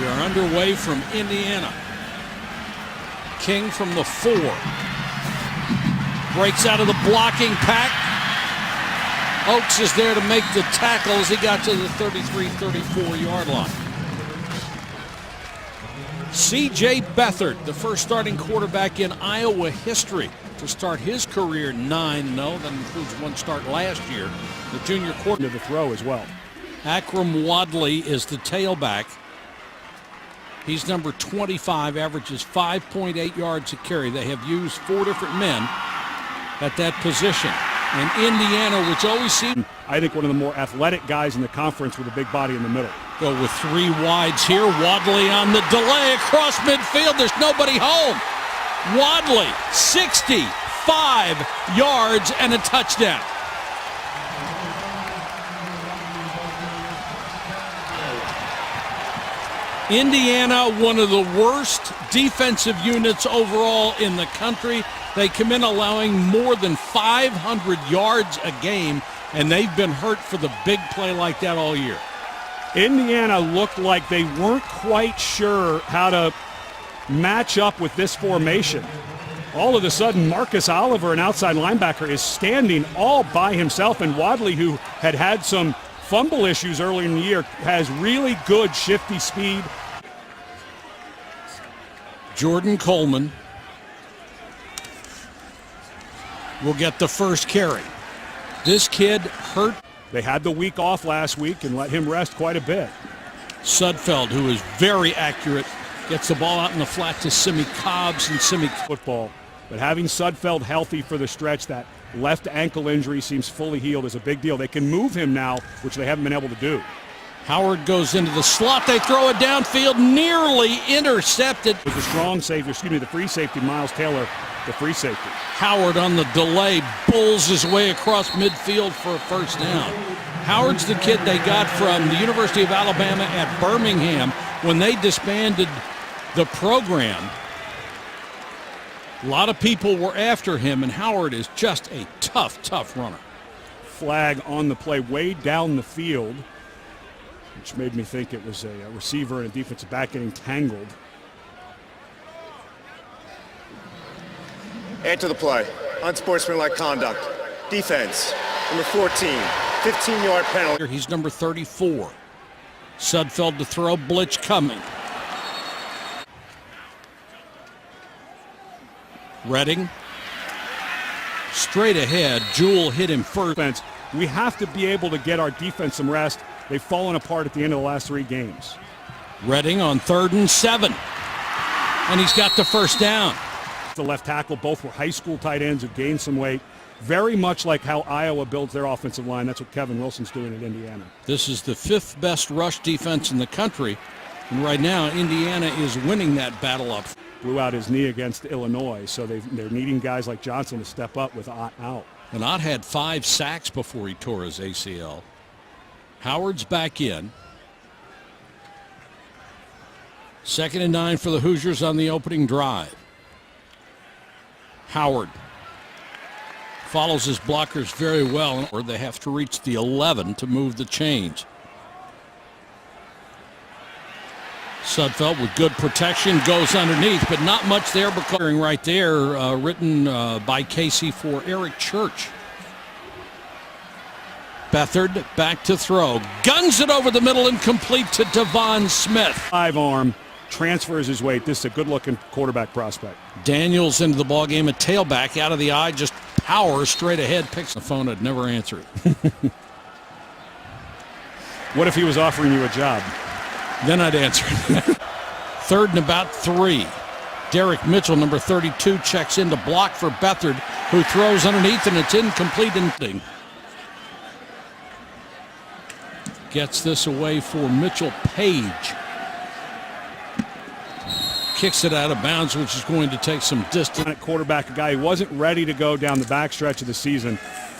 We are underway from Indiana. King from the 4. Breaks out of the blocking pack. Oakes is there to make the tackle as he got to the 33-34 yard line. C.J. Beathard, the first starting quarterback in Iowa history to start his career 9-0. That includes one start last year. The junior quarterback to the throw as well. Akram Wadley is the tailback. He's number 25, averages 5.8 yards a carry. They have used 4 different men at that position. And Indiana, which always seemed, I think, one of the more athletic guys in the conference with a big body in the middle. Go with 3 wides here. Wadley on the delay across midfield. There's nobody home. Wadley, 65 yards and a touchdown. Indiana, one of the worst defensive units overall in the country. They come in allowing more than 500 yards a game, and they've been hurt for the big play like that all year. Indiana looked like they weren't quite sure how to match up with this formation. All of a sudden, Marcus Oliver, an outside linebacker, is standing all by himself, and Wadley, who had some fumble issues earlier in the year, has really good shifty speed. Jordan Coleman will get the first carry. This kid hurt. They had the week off last week and let him rest quite a bit. Sudfeld, who is very accurate, gets the ball out in the flat to Simi Cobbs, and Simi football. But having Sudfeld healthy for the stretch, that left ankle injury seems fully healed, is a big deal. They can move him now, which they haven't been able to do. Howard goes into the slot. They throw it downfield, nearly intercepted. With the strong safety, the free safety, Miles Taylor, the free safety. Howard on the delay bulls his way across midfield for a first down. Howard's the kid they got from the University of Alabama at Birmingham when they disbanded the program. A lot of people were after him, and Howard is just a tough runner. Flag on the play way down the field, which made me think it was a receiver and a defensive back getting tangled. Add to the play. Unsportsmanlike conduct. Defense. Number 14. 15-yard penalty. He's number 34. Sudfeld to throw. Blitz coming. Redding. Straight ahead. Jewell hit him first. We have to be able to get our defense some rest. They've fallen apart at the end of the last 3 games. Redding on 3rd and 7. And he's got the first down. The left tackle, both were high school tight ends who gained some weight. Very much like how Iowa builds their offensive line. That's what Kevin Wilson's doing at Indiana. This is the 5th best rush defense in the country. And right now, Indiana is winning that battle up. Blew out his knee against Illinois, so they're needing guys like Johnson to step up with Ott out. And Ott had 5 sacks before he tore his ACL. Howard's back in. 2nd and 9 for the Hoosiers on the opening drive. Howard follows his blockers very well, or they have to reach the 11 to move the chains. Sudfeld with good protection goes underneath, but not much there because right there, written by Casey for Eric Church. Beathard back to throw. Guns it over the middle and complete to Devon Smith. 5-arm, transfers his weight. This is a good-looking quarterback prospect. Daniels into the ballgame, a tailback out of the eye, just powers straight ahead, picks the phone. I'd never answer it. What if he was offering you a job? Then I'd answer it. 3rd and about 3. Derek Mitchell, number 32, checks in to block for Beathard, who throws underneath, and it's incomplete. Gets this away for Mitchell Page. Kicks it out of bounds, which is going to take some distance. Quarterback, a guy who wasn't ready to go down the backstretch of the season.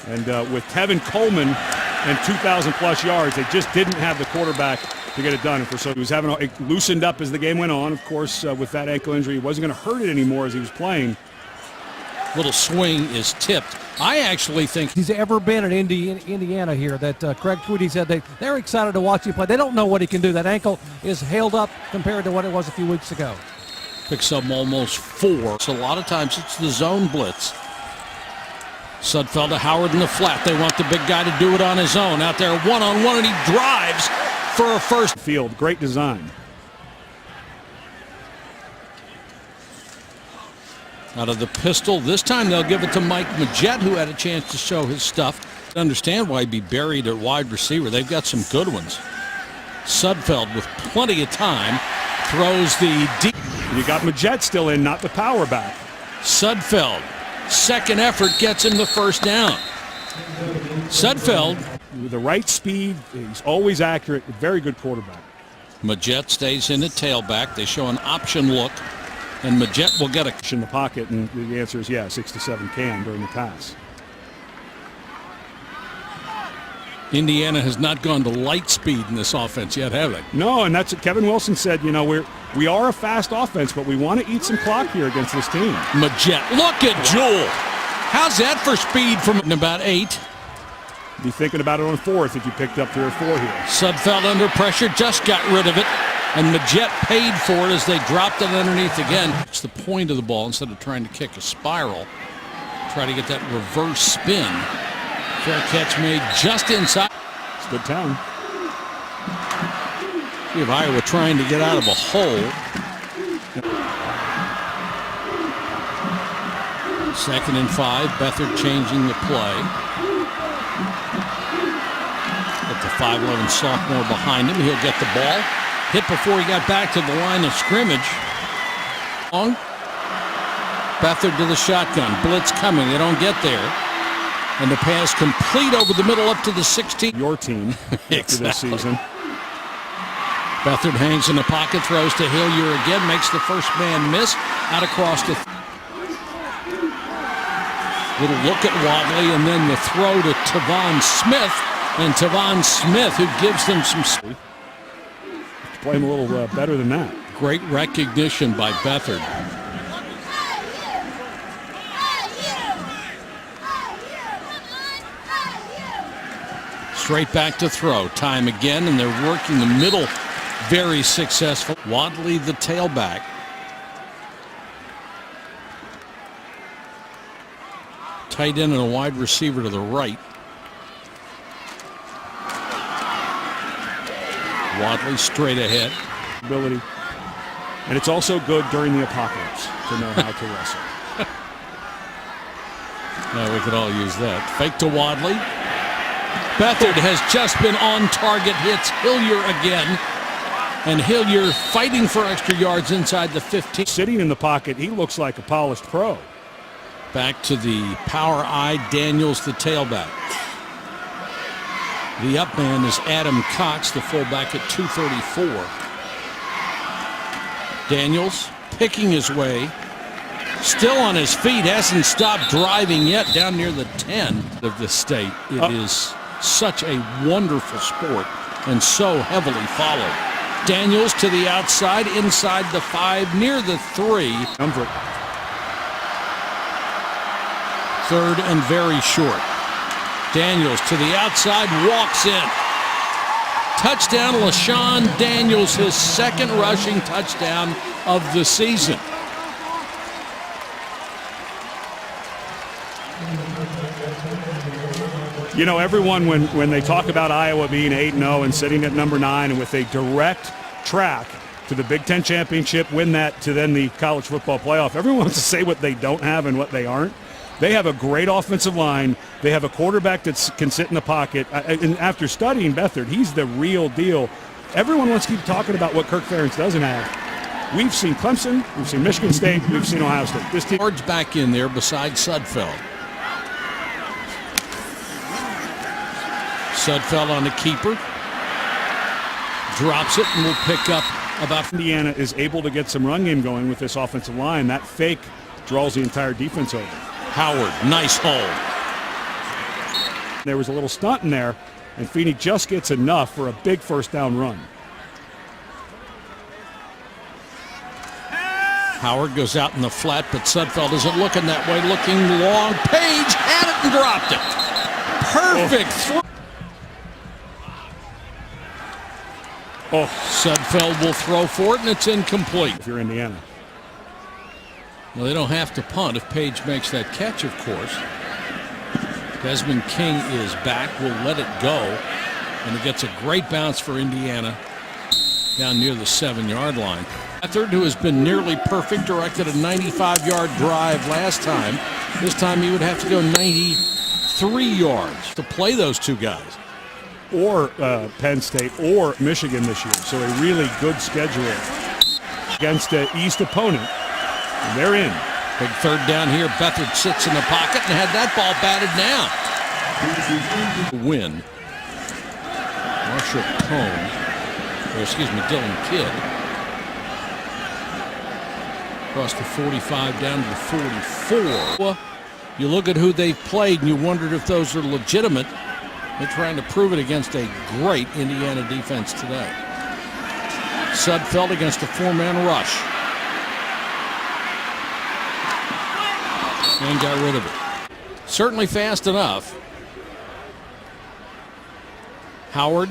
And with Tevin Coleman and 2,000-plus yards, they just didn't have the quarterback to get it done. And so he was it loosened up as the game went on. Of course, with that ankle injury, he wasn't going to hurt it anymore as he was playing. Little swing is tipped. I actually think he's ever been in Indiana here. That Craig Tweedy said they're excited to watch him play. They don't know what he can do. That ankle is held up compared to what it was a few weeks ago. Picks up almost 4. So a lot of times it's the zone blitz. Sudfeld to Howard in the flat. They want the big guy to do it on his own. Out there one-on-one, and he drives for a first. Field, great design. Out of the pistol. This time they'll give it to Mike Majette, who had a chance to show his stuff. I understand why he'd be buried at wide receiver. They've got some good ones. Sudfeld with plenty of time throws the deep. You got Majette still in, not the power back. Sudfeld, second effort gets him the first down. Sudfeld. With the right speed, he's always accurate, very good quarterback. Majette stays in at tailback. They show an option look, and Majette will get a in the pocket, and the answer is yeah, 6 to 7 can during the pass. Indiana has not gone to light speed in this offense yet, have they? No, and that's what Kevin Wilson said. You know, we are a fast offense, but we want to eat some clock here against this team. Majette, look at Jewell. How's that for speed from about 8? Be thinking about it on 4th if you picked up 3 or 4 here. Sudfeld under pressure, just got rid of it, and Majette paid for it as they dropped it underneath again. It's the point of the ball instead of trying to kick a spiral. Try to get that reverse spin. Fair catch made just inside. It's a good town. We have Iowa trying to get out of a hole. 2nd and 5. Beathard changing the play. Got the 5'11" sophomore behind him. He'll get the ball. Hit before he got back to the line of scrimmage. Long. Beathard to the shotgun. Blitz coming. They don't get there. And the pass complete over the middle up to the 16. Your team after this season. Beathard hangs in the pocket, throws to Hillier again, makes the first man miss. Out across the little look at Wadley, and then the throw to Tavon Smith. And Tavon Smith, who gives them some. Play him a little better than that. Great recognition by Beathard. Straight back to throw. Time again, and they're working the middle very successful. Wadley, the tailback. Tight end and a wide receiver to the right. Wadley straight ahead. Ability. And it's also good during the apocalypse to know how to wrestle. Yeah, we could all use that. Fake to Wadley. Beathard has just been on target, hits Hillier again. And Hillier fighting for extra yards inside the 15. Sitting in the pocket, he looks like a polished pro. Back to the power eye, Daniels, the tailback. The up man is Adam Cox, the fullback at 234. Daniels picking his way. Still on his feet, hasn't stopped driving yet, down near the 10 of the state. It is such a wonderful sport and so heavily followed. Daniels to the outside, inside the 5, near the 3. Number. 3rd and very short. Daniels to the outside, walks in. Touchdown, LaShawn Daniels, his 2nd rushing touchdown of the season. You know, everyone, when they talk about Iowa being 8-0 and sitting at number 9 and with a direct track to the Big Ten championship, win that to then the college football playoff, everyone wants to say what they don't have and what they aren't. They have a great offensive line. They have a quarterback that can sit in the pocket. And after studying Beathard, he's the real deal. Everyone wants to keep talking about what Kirk Ferentz doesn't have. We've seen Clemson, we've seen Michigan State, we've seen Ohio State. This team. Yards back in there beside Sudfeld. Sudfeld on the keeper. Drops it and will pick up about. Indiana is able to get some run game going with this offensive line. That fake draws the entire defense over. Howard, nice hold. There was a little stunt in there, and Feeney just gets enough for a big first down run. Howard goes out in the flat, but Sudfeld isn't looking that way. Looking long. Page had it and dropped it. Perfect throw. Sudfeld will throw for it, and it's incomplete. If you're Indiana. Well, they don't have to punt if Page makes that catch, of course. Desmond King is back. Will let it go. And it gets a great bounce for Indiana down near the 7-yard line. Beathard, who has been nearly perfect, directed a 95-yard drive last time. This time he would have to go 93 yards to play those two guys. Or Penn State or Michigan this year. So a really good schedule against the East opponent. And they're in. Big third down here. Beathard sits in the pocket and had that ball batted down. Win. Marshall Dylan Kidd. Across the 45 down to the 44. You look at who they've played and you wondered if those are legitimate. They're trying to prove it against a great Indiana defense today. Sudfeld against a 4-man rush. And got rid of it. Certainly fast enough. Howard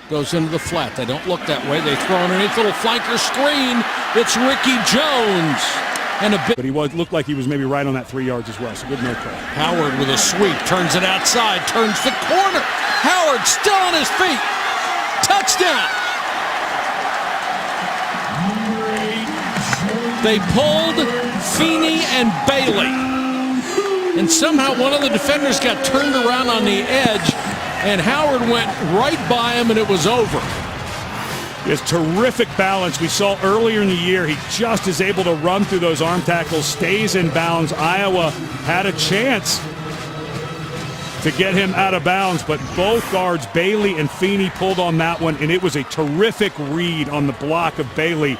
goes into the flat. They don't look that way. They throw underneath, little flanker screen. It's Ricky Jones. And a bit. But he looked like he was maybe right on that 3 yards as well. So good no call. Howard with a sweep, turns it outside, turns the corner. Howard still on his feet. Touchdown. They pulled Feeney and Bailey. And somehow one of the defenders got turned around on the edge, and Howard went right by him, and it was over. His terrific balance we saw earlier in the year. He just is able to run through those arm tackles, stays in bounds. Iowa had a chance to get him out of bounds, but both guards, Bailey and Feeney, pulled on that one, and it was a terrific read on the block of Bailey.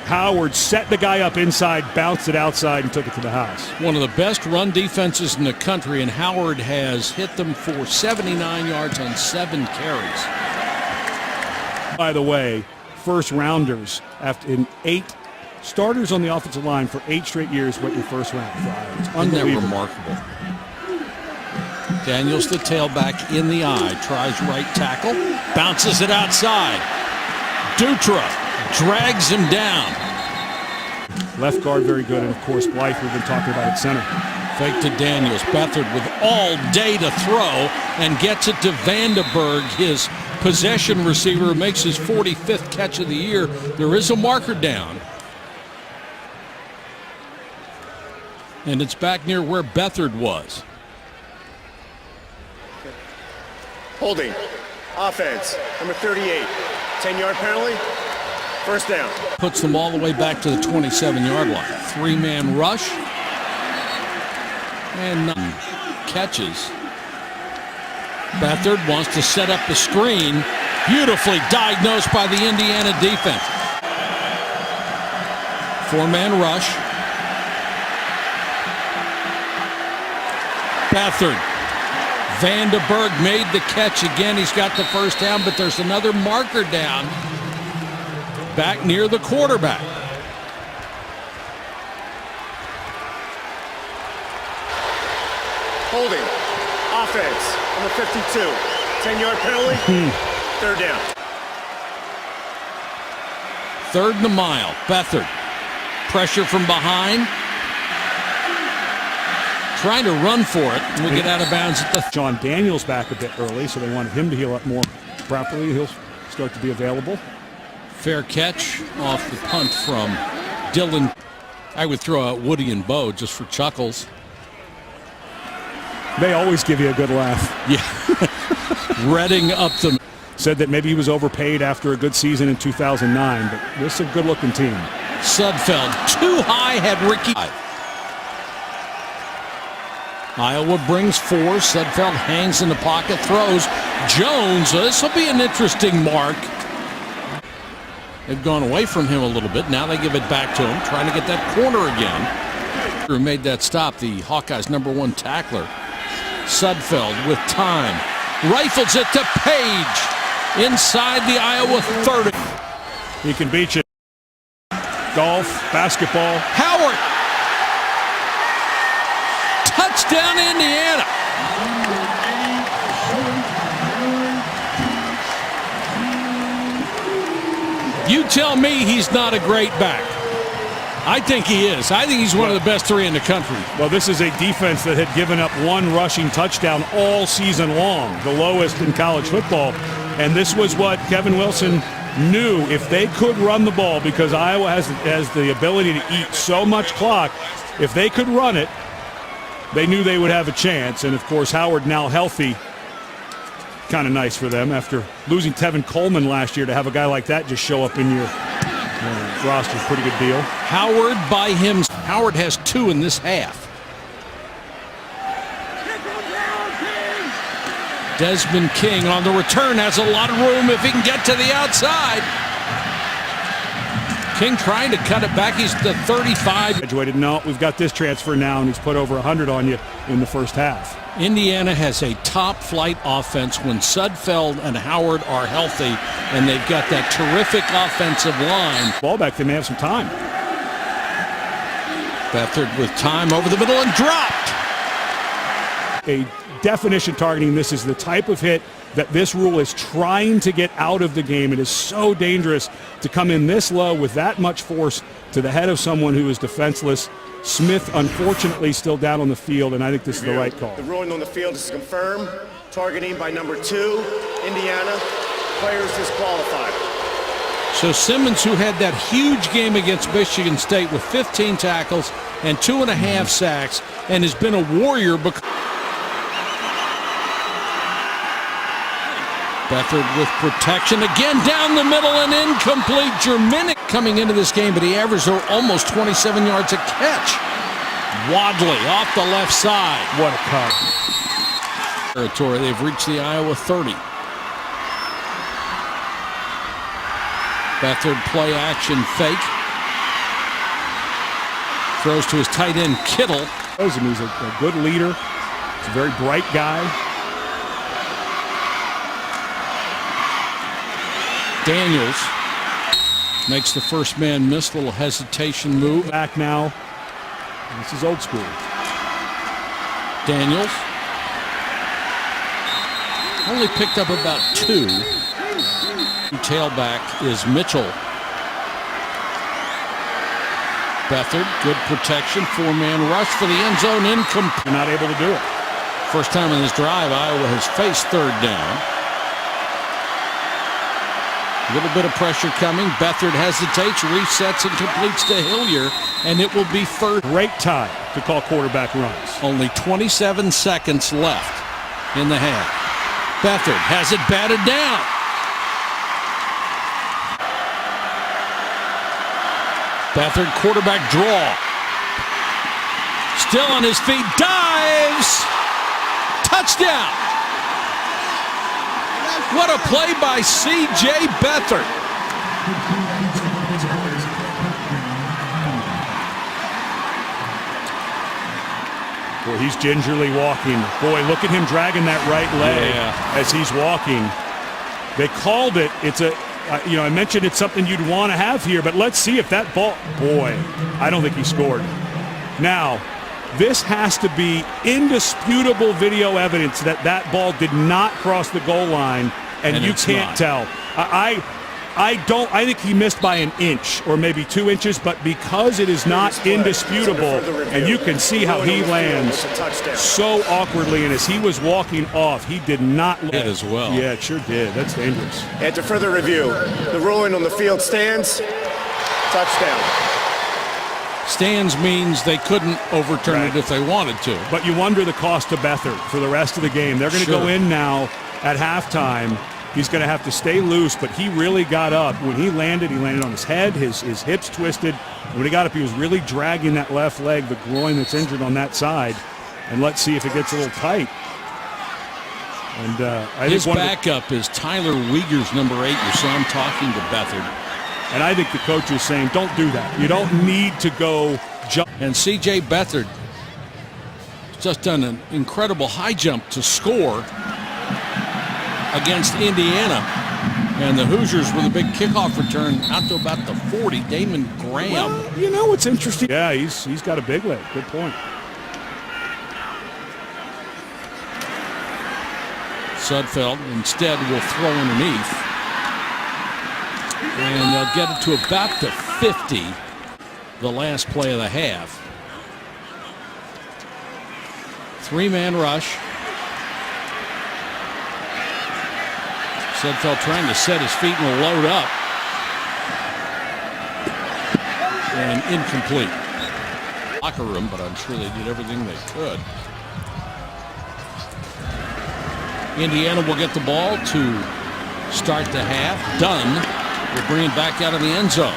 Howard set the guy up inside, bounced it outside, and took it to the house. One of the best run defenses in the country, and Howard has hit them for 79 yards on 7 carries. By the way, first rounders in 8 starters on the offensive line for 8 straight years went in the first round. It's unbelievable. Isn't that remarkable? Daniels, the tailback, in the eye, tries right tackle, bounces it outside. Dutra drags him down. Left guard very good, and of course Blythe, we've been talking about at center. Fake to Daniels. Beathard with all day to throw and gets it to Vandenberg, his possession receiver, makes his 45th catch of the year. There is a marker down. And it's back near where Beathard was. Holding. Offense. Number 38. 10-yard penalty. First down. Puts them all the way back to the 27-yard line. 3-man rush. And catches. Beathard wants to set up the screen. Beautifully diagnosed by the Indiana defense. 4-man rush. Beathard. Vandenberg made the catch again. He's got the first down, but there's another marker down back near the quarterback. Holding. Offense. Number 52. 10-yard penalty. Third down. 3rd and a mile. Beathard. Pressure from behind. Trying to run for it, and we'll get out of bounds at the. John Daniels back a bit early, so they wanted him to heal up more properly. He'll start to be available. Fair catch off the punt from Dylan. I would throw out Woody and Bo just for chuckles. They always give you a good laugh. Yeah. Redding up the. Said that maybe he was overpaid after a good season in 2009, but this is a good-looking team. Sudfeld too high, had Ricky. Iowa brings 4. Sudfeld hangs in the pocket, throws. Jones, this will be an interesting mark. They've gone away from him a little bit. Now they give it back to him, trying to get that corner again. Who made that stop, the Hawkeyes' #1 tackler. Sudfeld with time. Rifles it to Page inside the Iowa 30. He can beat you. golf, basketball. Howard. Touchdown, Indiana. You tell me he's not a great back. I think he is. I think he's one of the best three in the country. Well, this is a defense that had given up one rushing touchdown all season long, the lowest in college football. And this was what Kevin Wilson knew. If they could run the ball, because Iowa has the ability to eat so much clock, if they could run it, they knew they would have a chance. And, of course, Howard now healthy. Kind of nice for them after losing Tevin Coleman last year to have a guy like that just show up in your roster. Pretty good deal. Howard by him. Howard has 2 in this half. Desmond King on the return has a lot of room if he can get to the outside. King trying to cut it back. He's the 35. Graduated. No, we've got this transfer now, and he's put over 100 on you in the first half. Indiana has a top-flight offense when Sudfeld and Howard are healthy, and they've got that terrific offensive line. Ball back, they may have some time. Beathard with time over the middle and dropped. A definition targeting. This is the type of hit that this rule is trying to get out of the game. It is so dangerous to come in this low with that much force to the head of someone who is defenseless. Smith, unfortunately, still down on the field, and I think this is the right call. The ruling on the field is confirmed. Targeting by number 2, Indiana. Players disqualified. So Simmons, who had that huge game against Michigan State with 15 tackles and 2.5 sacks, and has been a warrior because Beathard with protection again down the middle and incomplete. Germinic coming into this game, but he averaged almost 27 yards a catch. Wadley off the left side. What a cut. Territory. They've reached the Iowa 30. Beathard play action fake. Throws to his tight end Kittle. He's a good leader. He's a very bright guy. Daniels makes the first man miss. Little hesitation move. Back now. This is old school. Daniels only picked up about 2. Tailback is Mitchell. Beathard, good protection. 4-man rush for the end zone. Incomplete. Not able to do it. First time in this drive, Iowa has faced 3rd down. A little bit of pressure coming. Beathard hesitates, resets, and completes to Hillier, and it will be 3rd. Great time to call quarterback runs. Only 27 seconds left in the half. Beathard has it batted down. Beathard quarterback draw. Still on his feet, dives. Touchdown. What a play by C.J. Beathard. Boy, he's gingerly walking. Boy, look at him dragging that right leg as he's walking. They called it. It's a, I mentioned it's something you'd want to have here, but let's see if that ball. Boy, I don't think he scored. Now, this has to be indisputable video evidence that that ball did not cross the goal line, and you can't tell. I think he missed by an inch or maybe 2 inches, but because it is not indisputable, and you can see how he lands so awkwardly, and as he was walking off, he did not look as well. Yeah, it sure did. That's dangerous. After further review, the ruling on the field stands. Touchdown. Stands means they couldn't overturn it if they wanted to. But you wonder the cost to Beathard for the rest of the game. They're going to go in now at halftime. He's going to have to stay loose, but he really got up. When he landed on his head, his hips twisted. When he got up, he was really dragging that left leg, the groin that's injured on that side. And let's see if it gets a little tight. And his backup is Tyler Wiegers, number 8. You saw him talking to Beathard. And I think the coach is saying, don't do that. You don't need to go jump. And C.J. Beathard just done an incredible high jump to score against Indiana. And the Hoosiers with a big kickoff return out to about the 40. Damon Graham. Well, you know what's interesting? Yeah, he's got a big leg. Good point. Sudfeld instead will throw underneath. And they'll get it to about the 50, the last play of the half. Three-man rush. Sudfeld trying to set his feet and load up. And incomplete. Locker room, but I'm sure they did everything they could. Indiana will get the ball to start the half. Dunn will bring it back out of the end zone.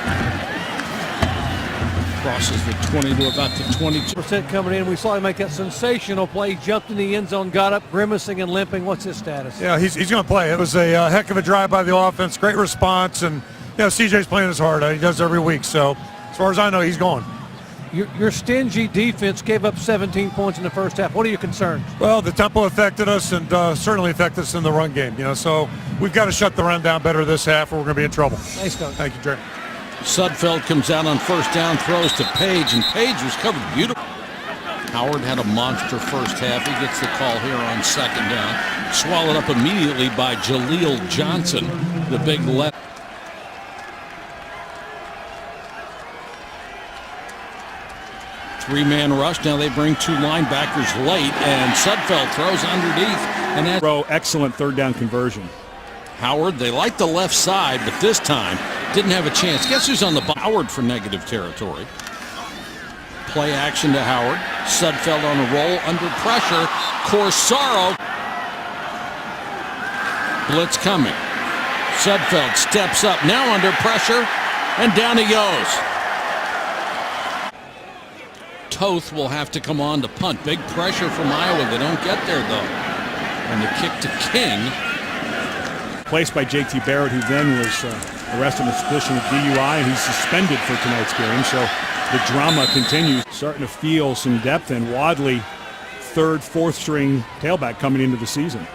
Crosses the 20 to about the 22% coming in. We saw him make that sensational play. Jumped in the end zone, got up, grimacing and limping. What's his status? Yeah, he's going to play. It was a heck of a drive by the offense. Great response. And, CJ's playing his heart out. He does every week. So, as far as I know, he's going. Your stingy defense gave up 17 points in the first half. What are your concerns? Well, the tempo affected us and certainly affected us in the run game. So we've got to shut the run down better this half or we're going to be in trouble. Thanks, Coach. Thank you, Jerry. Sudfeld comes out on first down, throws to Page, and Page was covered beautifully. Howard had a monster first half. He gets the call here on second down. Swallowed up immediately by Jaleel Johnson, the big left. Three-man rush. Now they bring two linebackers late, and Sudfeld throws underneath. And that's excellent third down conversion. Howard, they like the left side, but this time didn't have a chance. Guess who's on the Howard for negative territory? Play action to Howard. Sudfeld on a roll, under pressure. Corsaro. Blitz coming. Sudfeld steps up, now under pressure, and down he goes. Toth will have to come on to punt. Big pressure from Iowa. They don't get there, though. And the kick to King. Placed by J.T. Barrett, who then was arrested on suspicion of DUI, and he's suspended for tonight's game. So the drama continues. Starting to feel some depth in Wadley, third, fourth string tailback coming into the season.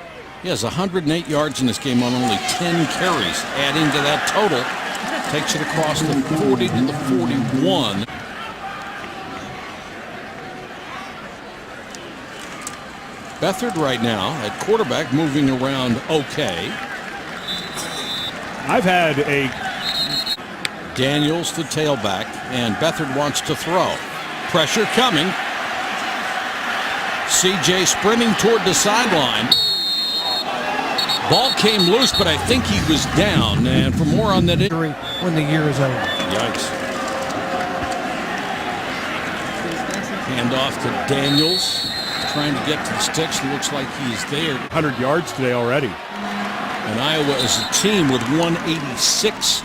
He has 108 yards in this game on only 10 carries. Adding to that total, takes it across the 40 to the 41. Beathard right now at quarterback, moving around okay. I've had a Daniels the tailback, and Beathard wants to throw. Pressure coming. CJ sprinting toward the sideline. Ball came loose, but I think he was down. And for more on that injury when the year is over. Yikes. Hand off to Daniels. Trying to get to the sticks. Looks like he's there. 100 yards today already. And Iowa is a team with 186.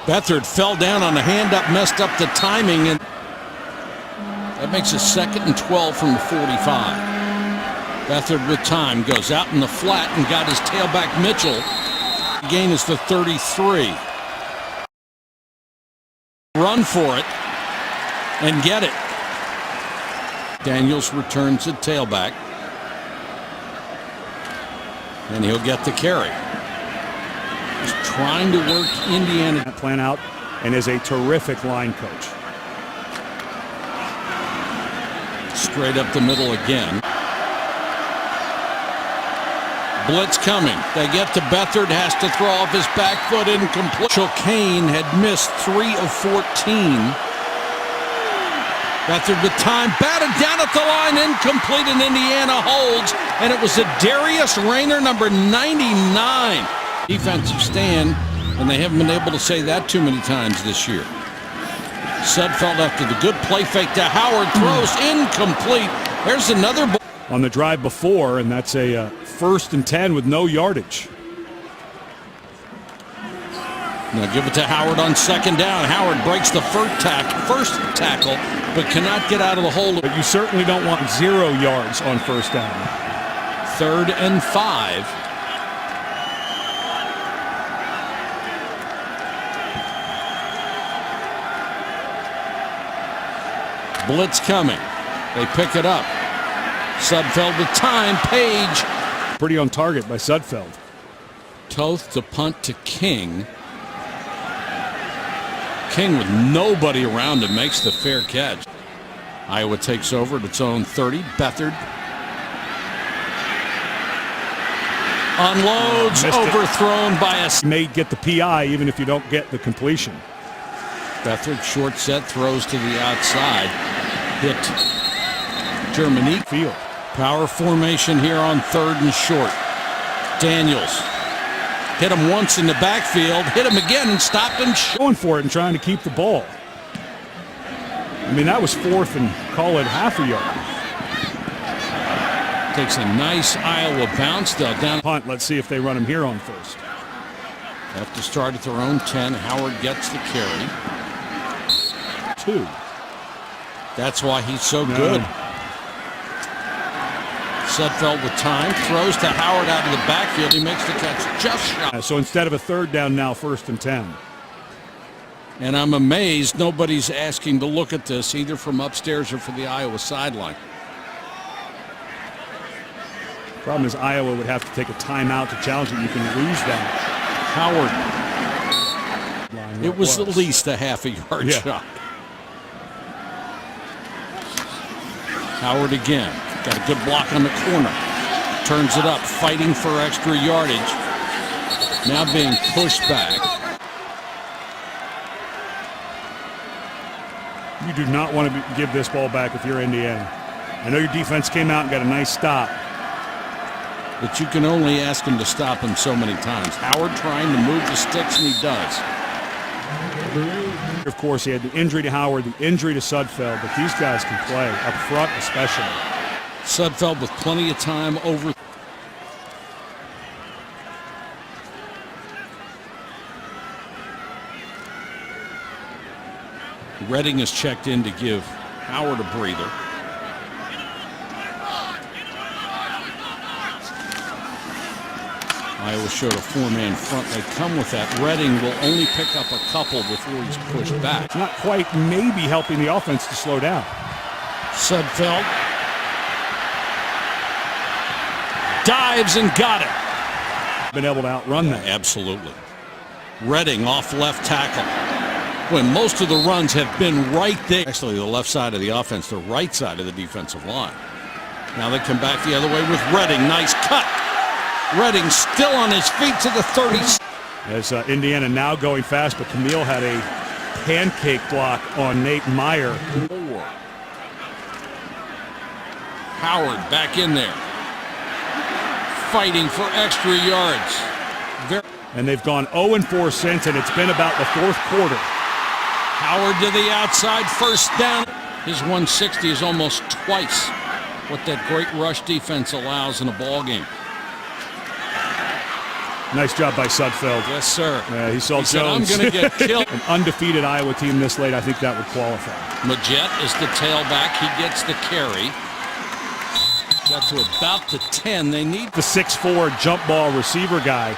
Beathard fell down on a hand up, messed up the timing, and that makes it 2nd and 12 from the 45. Beathard with time goes out in the flat and got his tailback Mitchell. The gain is the 33. Run for it and get it. Daniels returns at tailback. And he'll get the carry. He's trying to work Indiana. Plan out and is a terrific line coach. Straight up the middle again. Blitz coming. They get to Beathard, has to throw off his back foot, incomplete. Kane had missed 3 of 14. Beathard with time, batted down at the line, incomplete, and Indiana holds, and it was a Darius Rayner, number 99. Defensive stand, and they haven't been able to say that too many times this year. Sudfeld after the good play fake to Howard, throws incomplete. There's another ball. On the drive before, and that's a 1st and 10 with no yardage. Now give it to Howard on second down. Howard breaks the first tackle, but cannot get out of the hole. But you certainly don't want 0 yards on first down. 3rd and 5. Blitz coming. They pick it up. Sudfeld with time. Page Pretty on target by Sudfeld. Toth to punt to King. King with nobody around him makes the fair catch. Iowa takes over at its own 30. Beathard unloads, overthrown by a... You may get the PI even if you don't get the completion. Beathard short set, throws to the outside. Hit Germany. Field. Power formation here on 3rd and short. Daniels hit him once in the backfield, hit him again and stopped him short. Going for it and trying to keep the ball. I mean, that was 4th and call it half a yard. Takes a nice Iowa bounce though down. Punt. Let's see if they run him here on 1st. Have to start at their own 10. Howard gets the carry. 2. That's why he's so good. Sudfeld with time, throws to Howard out of the backfield. He makes the catch just shy. So instead of a 3rd down now, 1st and 10. And I'm amazed nobody's asking to look at this either from upstairs or from the Iowa sideline. Problem is Iowa would have to take a timeout to challenge it. You can lose that. Howard. It was at least a half a yard shot. Howard again. Got a good block on the corner. Turns it up, fighting for extra yardage. Now being pushed back. You do not want to give this ball back if you're Indiana. I know your defense came out and got a nice stop. But you can only ask him to stop him so many times. Howard trying to move the sticks, and he does. Of course, he had the injury to Howard, the injury to Sudfeld, but these guys can play, up front especially. Sudfeld with plenty of time over. Redding is checked in to give Howard a breather. Iowa showed a 4-man front. They come with that. Redding will only pick up a couple before he's pushed back. Not quite maybe helping the offense to slow down. Sudfeld dives and got it. Been able to outrun that. Absolutely. Redding off left tackle. When most of the runs have been right there. Actually, the left side of the offense, the right side of the defensive line. Now they come back the other way with Redding. Nice cut. Redding still on his feet to the 30. As Indiana now going fast, but Camille had a pancake block on Nate Meyer. Howard back in there. Fighting for extra yards. And they've gone 0-4 since, and it's been about the 4th quarter. Howard to the outside, 1st down. His 160 is almost twice what that great rush defense allows in a ball game. Nice job by Sudfeld. Yes, sir. Yeah, he saw he said, Jones. I'm going to get killed. An undefeated Iowa team this late, I think that would qualify. Majette is the tailback. He gets the carry. Got to about the 10. They need the 6'4" jump ball receiver guy.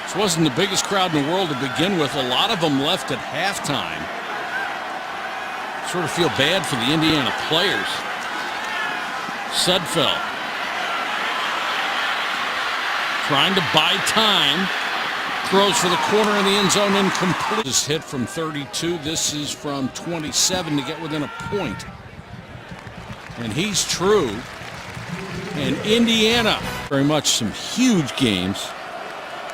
This wasn't the biggest crowd in the world to begin with. A lot of them left at halftime. Sort of feel bad for the Indiana players. Sudfeld trying to buy time. Throws for the corner in the end zone, incomplete. This hit from 32. This is from 27 to get within a point. And he's true. And Indiana, very much some huge games.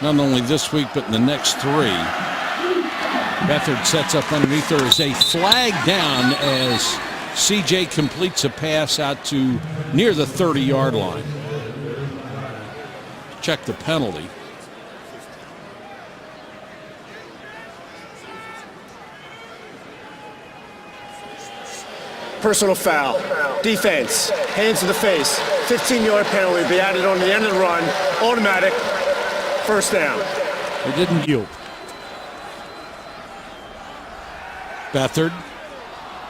Not only this week, but in the next 3. Beathard sets up underneath. There is a flag down as CJ completes a pass out to near the 30-yard line. Check the penalty. Personal foul. Defense. Hands to the face. 15-yard penalty. Be added on the end of the run. Automatic. 1st down. They didn't yield. Beathard.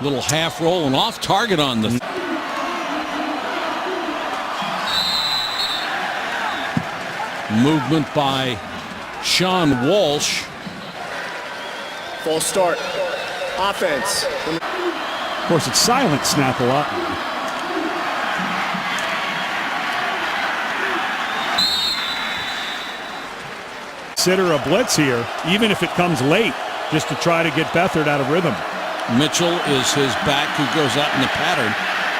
Little half roll and off target on the. Movement by Sean Walsh. False start. Offense. Of course, it's silent snap a lot. consider a blitz here, even if it comes late, just to try to get Beathard out of rhythm. Mitchell is his back who goes out in the pattern.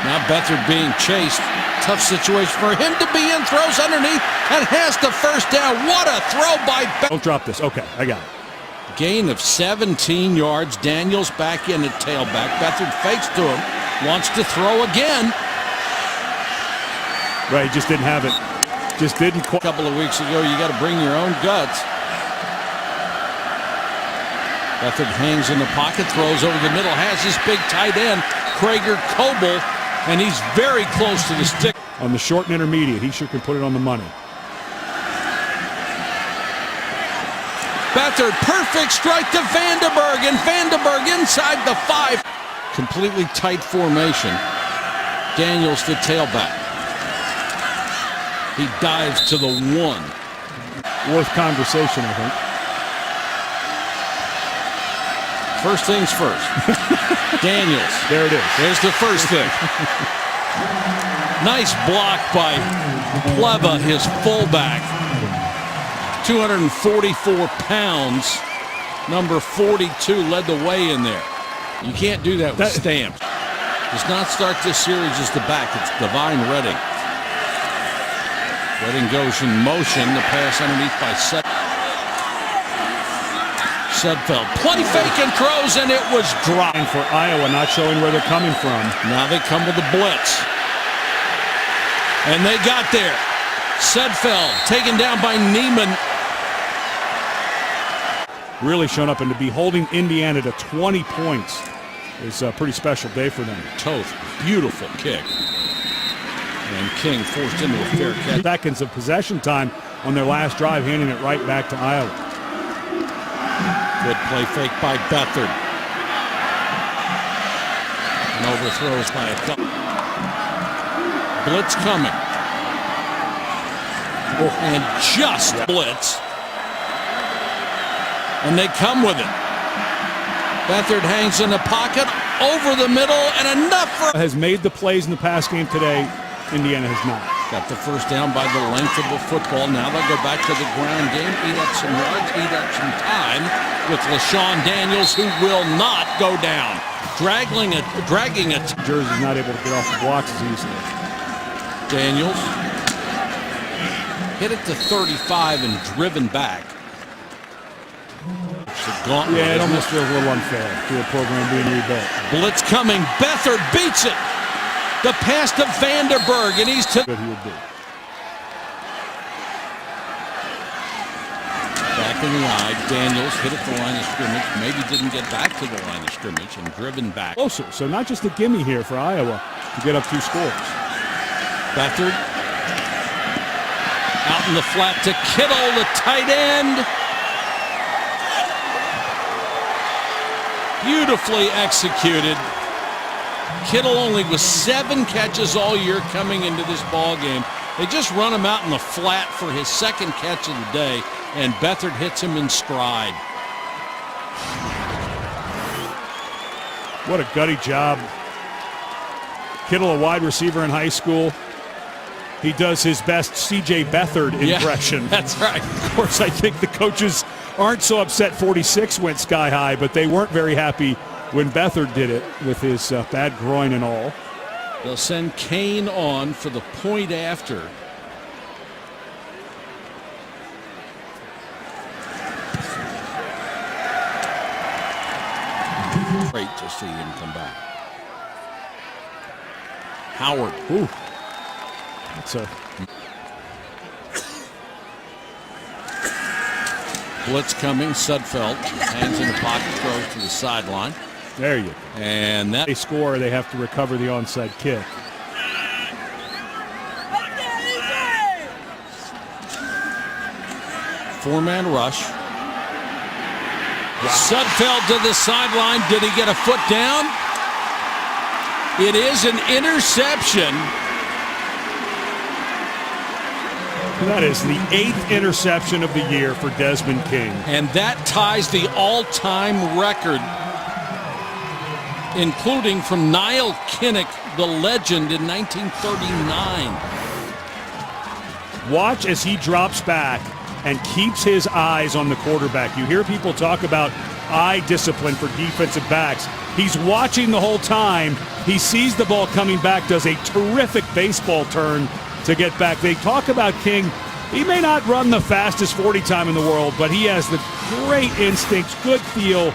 Now Beathard being chased. Tough situation for him to be in. Throws underneath and has the first down. What a throw by Beathard. Don't drop this. Okay, I got it. Gain of 17 yards. Daniels back in at tailback. Beathard fakes to him. Wants to throw again. Right, just didn't have it. Just didn't A couple of weeks ago, you got to bring your own guts. Beathard hangs in the pocket, throws over the middle, has his big tight end, Krager Coble, and he's very close to the stick. On the short and intermediate, he sure can put it on the money. Beathard, perfect strike to Vandenberg, and Vandenberg inside the 5. Completely tight formation. Daniels the tailback. He dives to the 1. Worth conversation, I think. First things first. Daniels. There it is. There's the first thing. Nice block by Pleva, his fullback. 244 pounds. Number 42 led the way in there. You can't do that with Stamps. Does not start this series as the back. It's Divine Redding. Redding goes in motion. The pass underneath by Sudfeld. Play fake and throws, and it was dropped. And for Iowa, not showing where they're coming from. Now they come with the blitz. And they got there. Sudfeld taken down by Neiman. Really shown up, and to be holding Indiana to 20 points is a pretty special day for them. Toth, beautiful kick. And King forced into a fair catch. Seconds of possession time on their last drive, handing it right back to Iowa. Good play fake by Beathard. And overthrows by a couple. Blitz coming. And just blitz. And they come with it. Beathard hangs in the pocket, over the middle, and enough for... Has made the plays in the pass game today. Indiana has not. Got the first down by the length of the football. Now they'll go back to the ground game, eat up some yards, eat up some time with LaShawn Daniels, who will not go down. Dragging it. Jersey's not able to get off the blocks as easily. Daniels hit it to 35 and driven back. Yeah, it almost feels a little unfair to a program being rebuilt. Blitz coming. Beathard beats it. The pass to Vandenberg, and he's to... Good he would be. Back in the eye. Daniels hit at the line of scrimmage. Maybe didn't get back to the line of scrimmage and driven back. Closer, so not just a gimme here for Iowa to get up 2 scores. Beathard out in the flat to Kittle, the tight end. Beautifully executed. Kittle only with 7 catches all year coming into this ball game. They just run him out in the flat for his second catch of the day, and Beathard hits him in stride. What a gutty job. Kittle, a wide receiver in high school. He does his best C.J. Beathard impression. Yeah, that's right. Of course, I think the coaches aren't so upset 46 went sky high, but they weren't very happy when Beathard did it with his bad groin and all. They'll send Kane on for the point after. Great to see him come back. Howard. Ooh. That's a... Blitz coming. Sudfeld hangs in the pocket, throws to the sideline. There you go. And that they score, they have to recover the onside kick. Four-man rush. Wow. Sudfeld to the sideline. Did he get a foot down? It is an interception. That is the 8th interception of the year for Desmond King. And that ties the all-time record, including from Niall Kinnick, the legend, in 1939. Watch as he drops back and keeps his eyes on the quarterback. You hear people talk about eye discipline for defensive backs. He's watching the whole time. He sees the ball coming back, does a terrific baseball turn to get back. They talk about King. He may not run the fastest 40 time in the world, but he has the great instincts, good feel.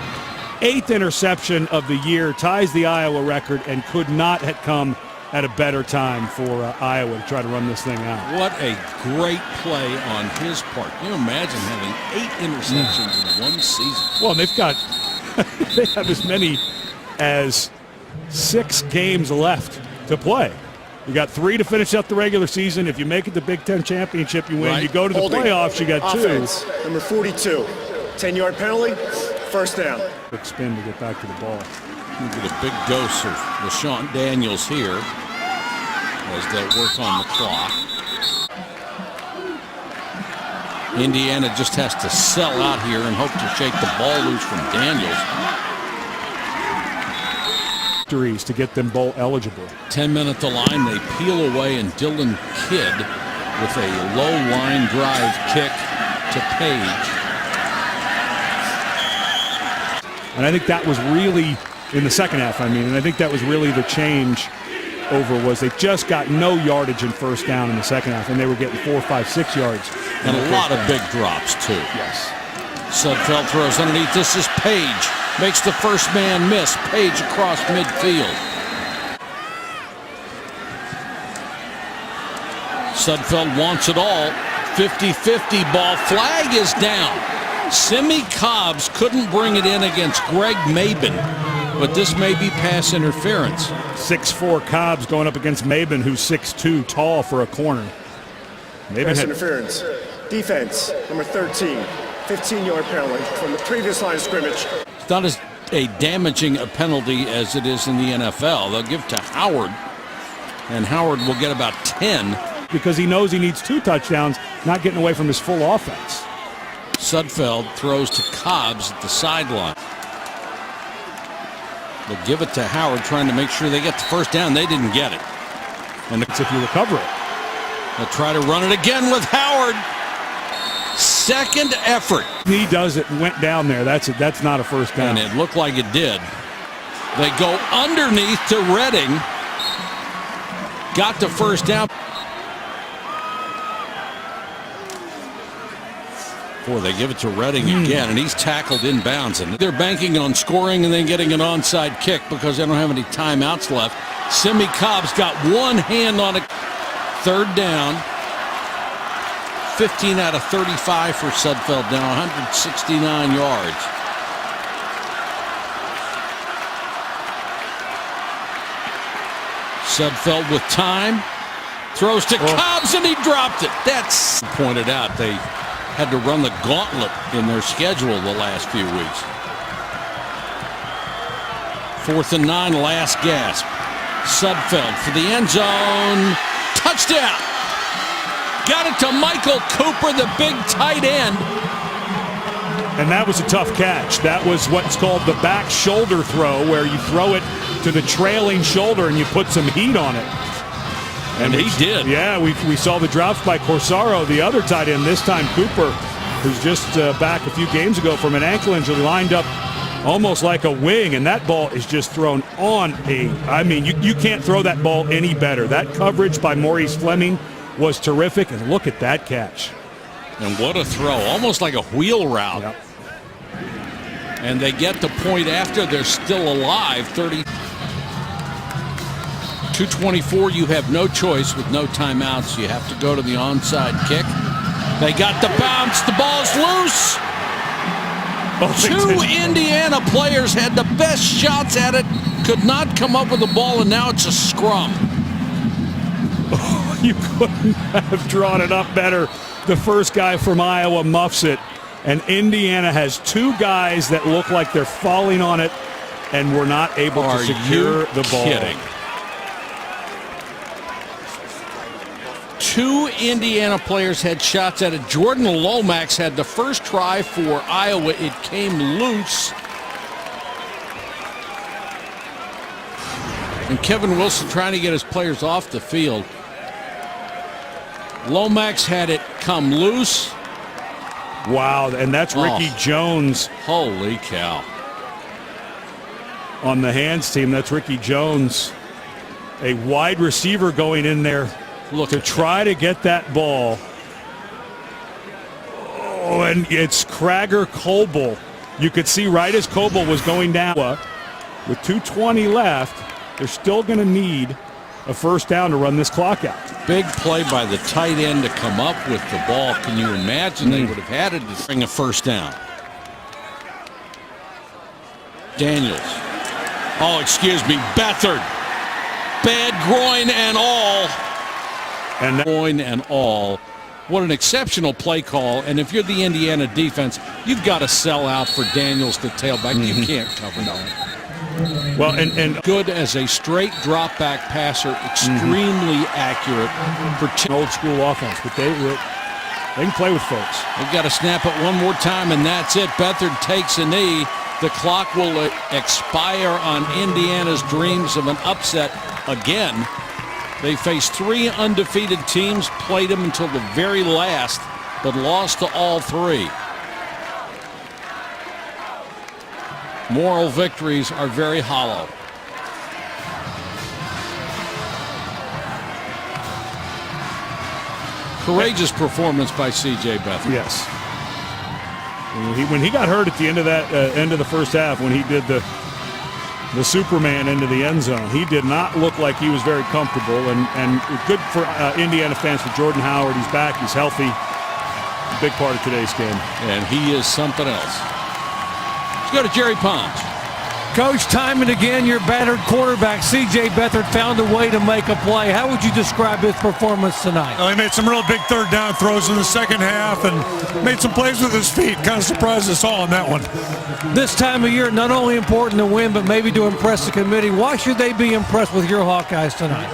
8th interception of the year, ties the Iowa record, and could not have come at a better time for Iowa to try to run this thing out. What a great play on his part. Can you imagine having 8 interceptions in one season? Well, they've got they have as many as 6 games left to play. You got 3 to finish up the regular season. If you make it the Big Ten championship, you win. Right. You go to the playoffs, you got 2. Offense, number 42, 10-yard penalty, first down. Quick spin to get back to the ball. You get a big dose of LaShawn Daniels here as they work on the clock. Indiana just has to sell out here and hope to shake the ball loose from Daniels. To get them bowl eligible. 10 men at the line, they peel away, and Dylan Kidd with a low line drive kick to Page. And I think that was really in the second half, and I think that was really the change over was they just got no yardage in first down in the second half, and they were getting 4, 5, 6 yards. And a lot of big drops, too. Yes. Sudfeld throws underneath. This is Page. Makes the first man miss. Page across midfield. Sudfeld wants it all. 50-50 ball. Flag is down. Simi Cobbs couldn't bring it in against Greg Maben, but this may be pass interference. 6'4" Cobbs going up against Maben, who's 6'2", tall for a corner. Pass interference. Defense, number 13, 15-yard penalty from the previous line of scrimmage. It's not as damaging a penalty as it is in the NFL. They'll give to Howard, and Howard will get about 10. Because he knows he needs 2 touchdowns, not getting away from his full offense. Sudfeld throws to Cobbs at the sideline. They'll give it to Howard, trying to make sure they get the first down. They didn't get it. And it's if you recover it. They'll try to run it again with Howard. Second effort. He does it and went down there. That's not a first down. And it looked like it did. They go underneath to Redding. Got the first down. Boy, they give it to Redding again, and he's tackled inbounds. And they're banking on scoring and then getting an onside kick because they don't have any timeouts left. Simi Cobbs got one hand on it. Third down. 15 out of 35 for Sudfeld now, 169 yards. Sudfeld with time. Throws to Cobbs, and he dropped it. That's pointed out. They had to run the gauntlet in their schedule the last few weeks. 4th and 9, last gasp. Sudfeld for the end zone. Touchdown! Got it to Michael Cooper, the big tight end. And that was a tough catch. That was what's called the back shoulder throw, where you throw it to the trailing shoulder and you put some heat on it. And he did. Yeah, we saw the drops by Corsaro, the other tight end, this time Cooper, who's just back a few games ago from an ankle injury, lined up almost like a wing, and that ball is just thrown on you can't throw that ball any better. That coverage by Maurice Fleming was terrific, and look at that catch. And what a throw, almost like a wheel route. Yep. And they get the point after they're still alive, 2:24, you have no choice with no timeouts. You have to go to the onside kick. They got the bounce. The ball's loose. 2 Indiana players had the best shots at it, could not come up with the ball, and now it's a scrum. You couldn't have drawn it up better. The first guy from Iowa muffs it, and Indiana has 2 guys that look like they're falling on it, and were not able to secure the ball. Kidding? 2 Indiana players had shots at it. Jordan Lomax had the first try for Iowa. It came loose. And Kevin Wilson trying to get his players off the field. Lomax had it come loose. Wow, and that's Ricky Jones Holy cow. on the hands team. That's Ricky Jones, a wide receiver going in there to try to get that ball. Oh, and it's Krager Coble. You could see right as Coble was going down with 2:20 left, they're still going to need a first down to run this clock out. Big play by the tight end to come up with the ball. Can you imagine they would have had it to bring a first down? Daniels. Oh, excuse me, Beathard. Bad groin and all. And Groin and all. What an exceptional play call. And if you're the Indiana defense, you've got to sell out for Daniels to tailback. You can't cover that. well, and Good as a straight drop back passer, extremely accurate. old school offense, but they can play with folks. They've got to snap it one more time, and that's it. Beathard takes a knee. The clock will expire on Indiana's dreams of an upset again. They faced 3 undefeated teams, played them until the very last, but lost to all 3. Moral victories are very hollow. Courageous performance by C.J. Beathard. Yes. When he got hurt at the end of that end of the first half, when he did the Superman into the end zone, he did not look like he was very comfortable. And good for Indiana fans, for Jordan Howard. He's back. He's healthy. Big part of today's game. And he is something else. Let's go to Jerry Pons. Coach, time and again, your battered quarterback, C.J. Beathard, found a way to make a play. How would you describe his performance tonight? He made some real big third down throws in the second half and made some plays with his feet. Kind of surprised us all on that one. This time of year, not only important to win, but maybe to impress the committee. Why should they be impressed with your Hawkeyes tonight?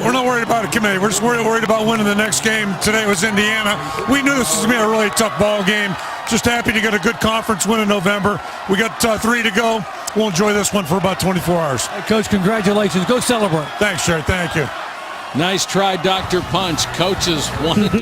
We're not worried about a committee. We're just worried about winning the next game. Today was Indiana. We knew this was going to be a really tough ball game. Just happy to get a good conference win in November. We got 3 to go. We'll enjoy this one for about 24 hours. Hey, Coach, congratulations. Go celebrate. Thanks, Jared. Thank you. Nice try, Dr. Punch. Coaches wanted